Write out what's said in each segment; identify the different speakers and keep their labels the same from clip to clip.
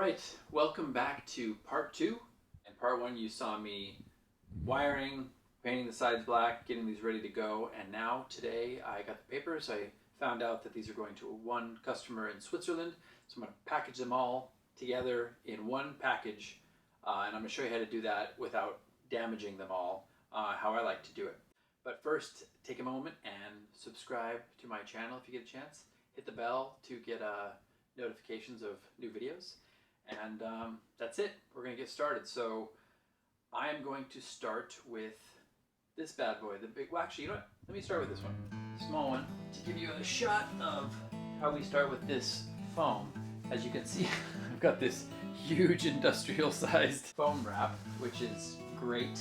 Speaker 1: Alright, welcome back to part 2. In part 1 you saw me wiring, painting the sides black, getting these ready to go, and now today I got the papers. I found out that these are going to one customer in Switzerland, so I'm going to package them all together in one package, and I'm going to show you how to do that without damaging them all, how I like to do it. But first, take a moment and subscribe to my channel if you get a chance. Hit the bell to get notifications of new videos. And that's it. We're going to get started. So I am going to start with this bad boy. The big, well, actually, you know what? Let me start with this one. The small one, to give you a shot of how we start with this foam. As you can see, I've got this huge industrial sized foam wrap, which is great.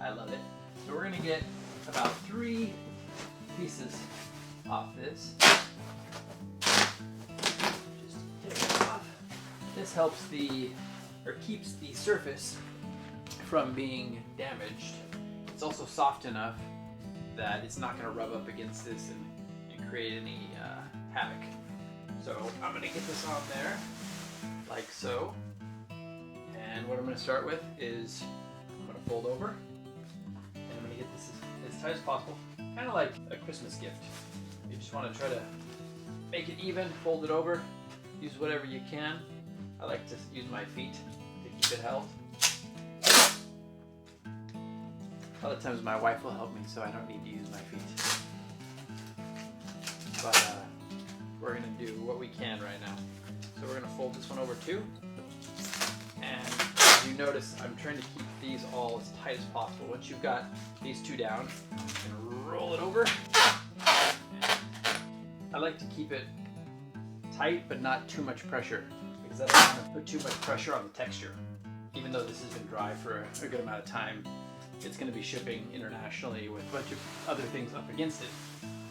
Speaker 1: I love it. So we're going to get about 3 pieces off this. This helps keeps the surface from being damaged. It's also soft enough that it's not going to rub up against this and create any havoc. So I'm going to get this on there, like so. And what I'm going to start with is I'm going to fold over, and I'm going to get this as tight as possible, kind of like a Christmas gift. You just want to try to make it even, fold it over, use whatever you can. I like to use my feet to keep it held. Other times my wife will help me, so I don't need to use my feet. But we're going to do what we can right now. So we're going to fold this one over too. And as you notice, I'm trying to keep these all as tight as possible. Once you've got these 2 down, you can roll it over. And I like to keep it tight, but not too much pressure, because I don't want to put too much pressure on the texture. Even though this has been dry for a good amount of time, it's going to be shipping internationally with a bunch of other things up against it.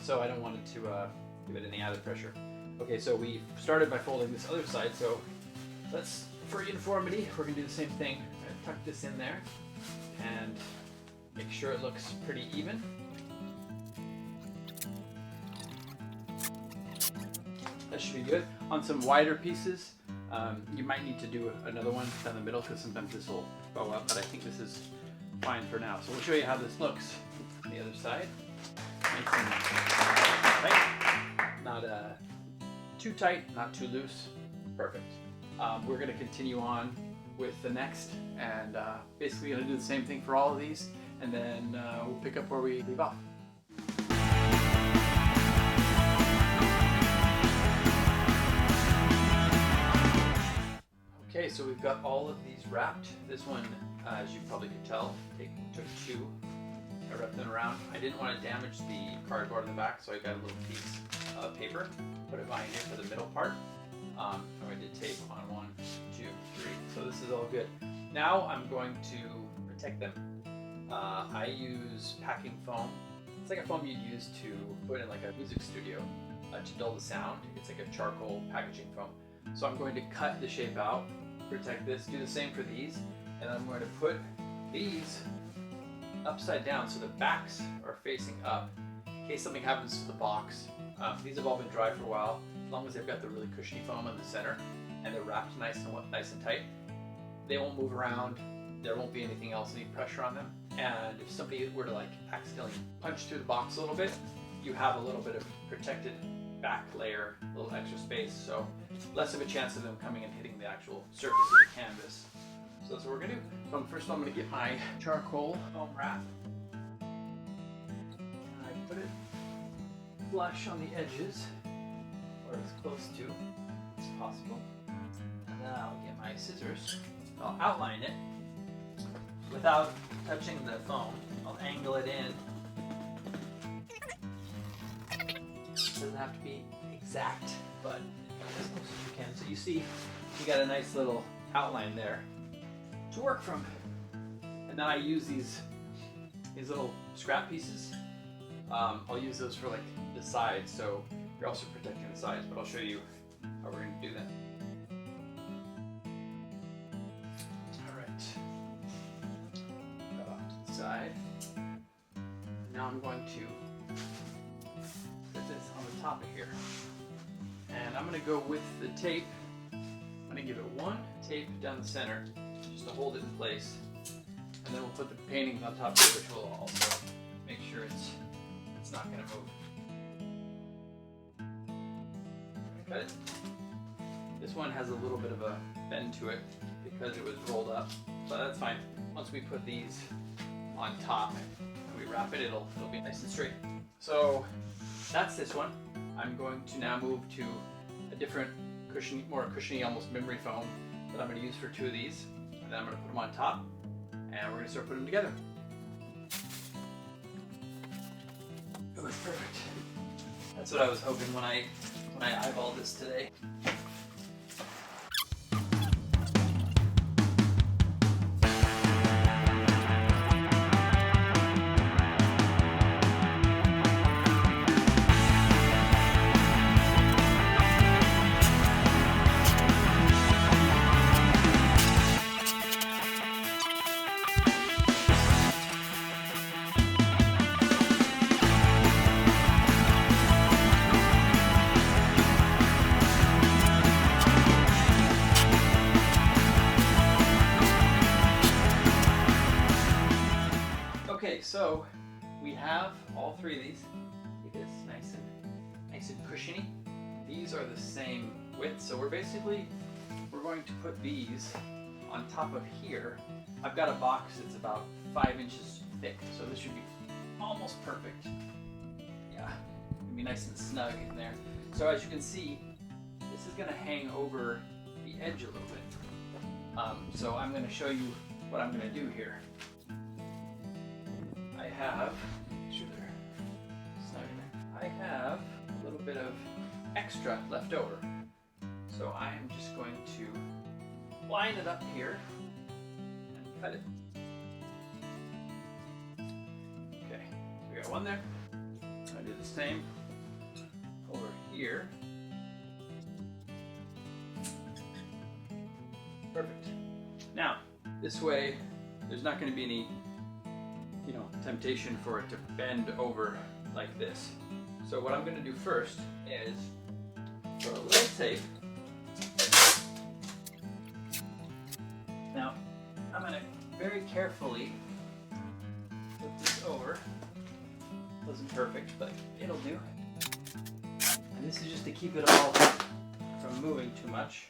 Speaker 1: So I don't want it to give it any added pressure. Okay, so we started by folding this other side, so let's, for uniformity, we're going to do the same thing. I'm going to tuck this in there and make sure it looks pretty even. That should be good. On some wider pieces, you might need to do another one down the middle, because sometimes this will bow up, but I think this is fine for now. So we'll show you how this looks on the other side. Nice and tight. Not too tight, not too loose. Perfect. We're going to continue on with the next, and basically going to do the same thing for all of these, and then we'll pick up where we leave off. Okay, so we've got all of these wrapped. This one, as you probably could tell, took 2. I wrapped them around. I didn't want to damage the cardboard in the back, so I got a little piece of paper, put it behind here for the middle part. And I did tape on 1, 2, 3. So this is all good. Now I'm going to protect them. I use packing foam. It's like a foam you'd use to put in like a music studio to dull the sound. It's like a charcoal packaging foam. So I'm going to cut the shape out, protect this, do the same for these, and I'm going to put these upside down so the backs are facing up in case something happens to the box. These have all been dry for a while. As long as they've got the really cushiony foam in the center and they're wrapped nice and tight, they won't move around. There won't be anything else, any pressure on them. And if somebody were to like accidentally punch through the box a little bit, you have a little bit of protected back layer, a little extra space, so less of a chance of them coming and hitting the actual surface of the canvas. So that's what we're going to do. So first of all, I'm going to get my charcoal foam wrap, and I put it flush on the edges, or as close to as possible. And then I'll get my scissors. I'll outline it without touching the foam. I'll angle it in. It doesn't have to be exact, but as close as you can. So you see, you got a nice little outline there to work from. And then I use these little scrap pieces. I'll use those for like the sides, so you're also protecting the sides, but I'll show you how we're going to do that. Alright, got off to the side. Now I'm going to put this on the top of here. And I'm going to go with the tape. I'm going to give it one tape down the center just to hold it in place. And then we'll put the paintings on top of it, which will also make sure it's not going to move. Cut it. This one has a little bit of a bend to it because it was rolled up, but that's fine. Once we put these on top and we wrap it, it'll be nice and straight. So that's this one. I'm going to now move to a different cushiony, more cushiony, almost memory foam that I'm going to use for two of these, and then I'm going to put them on top, and we're going to start putting them together. It was perfect. That's what I was hoping when I eyeballed this today. Okay, so we have all three of these. Look at this, nice and cushiony. These are the same width, so we're going to put these on top of here. I've got a box that's about 5 inches thick, so this should be almost perfect. Yeah, it'll be nice and snug in there. So as you can see, this is going to hang over the edge a little bit. So I'm going to show you what I'm going to do here. I have, make sure they're snug in there. I have a little bit of extra left over. So I am just going to line it up here and cut it. Okay, so we got one there. I'll do the same over here. Perfect. Now, this way, there's not going to be any temptation for it to bend over like this. So what I'm going to do first is put a little tape. Now I'm going to very carefully put this over. Wasn't perfect, but it'll do. And this is just to keep it all from moving too much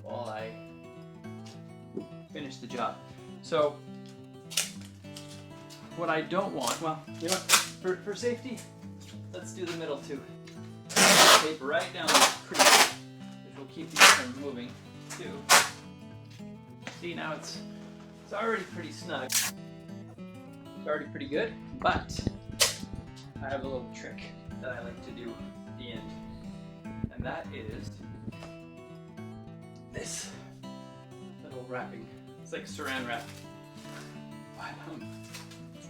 Speaker 1: while I finish the job. So what I don't want, well, you know what, for safety, let's do the middle too. Tape right down the crease, which will keep these from moving too. See, now it's already pretty snug. It's already pretty good, but I have a little trick that I like to do at the end, and that is this little wrapping. It's like saran wrap.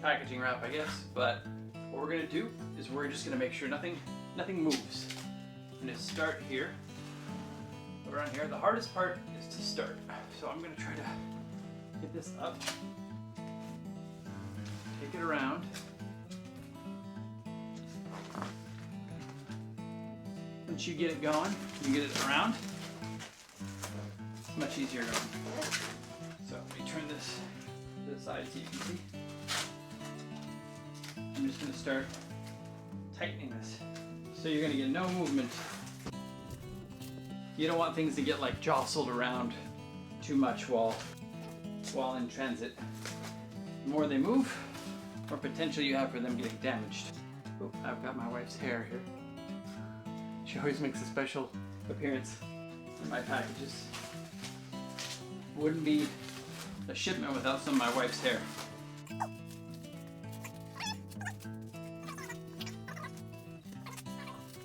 Speaker 1: Packaging wrap, I guess, but what we're going to do is we're just going to make sure nothing moves. I'm going to start here, around here. The hardest part is to start, so I'm going to try to get this up, take it around. Once you get it going, you get it around, it's much easier going. So let me turn this to the side so you can see. I'm just going to start tightening this. So you're going to get no movement. You don't want things to get like jostled around too much while in transit. The more they move, more potential you have for them getting damaged. Oh, I've got my wife's hair here. She always makes a special appearance in my packages. Wouldn't be a shipment without some of my wife's hair.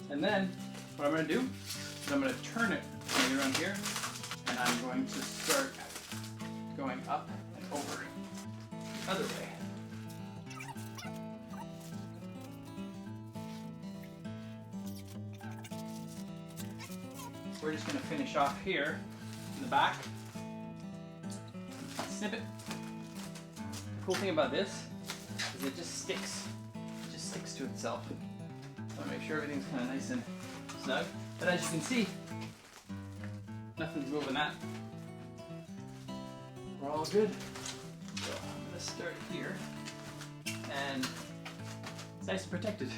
Speaker 1: And then what I'm going to do is I'm going to turn it maybe around here, and I'm going to start going up and over the other way. We're just going to finish off here in the back. Snip it. The cool thing about this is it just sticks. It just sticks to itself. So make sure everything's kind of nice and snug. But as you can see, Nothing's moving that. We're all good. So I'm gonna start here, and it's nice and protected.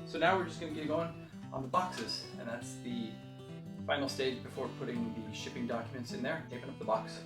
Speaker 1: So now we're just gonna get going on the boxes, and that's the final stage before putting the shipping documents in there, taping up the box.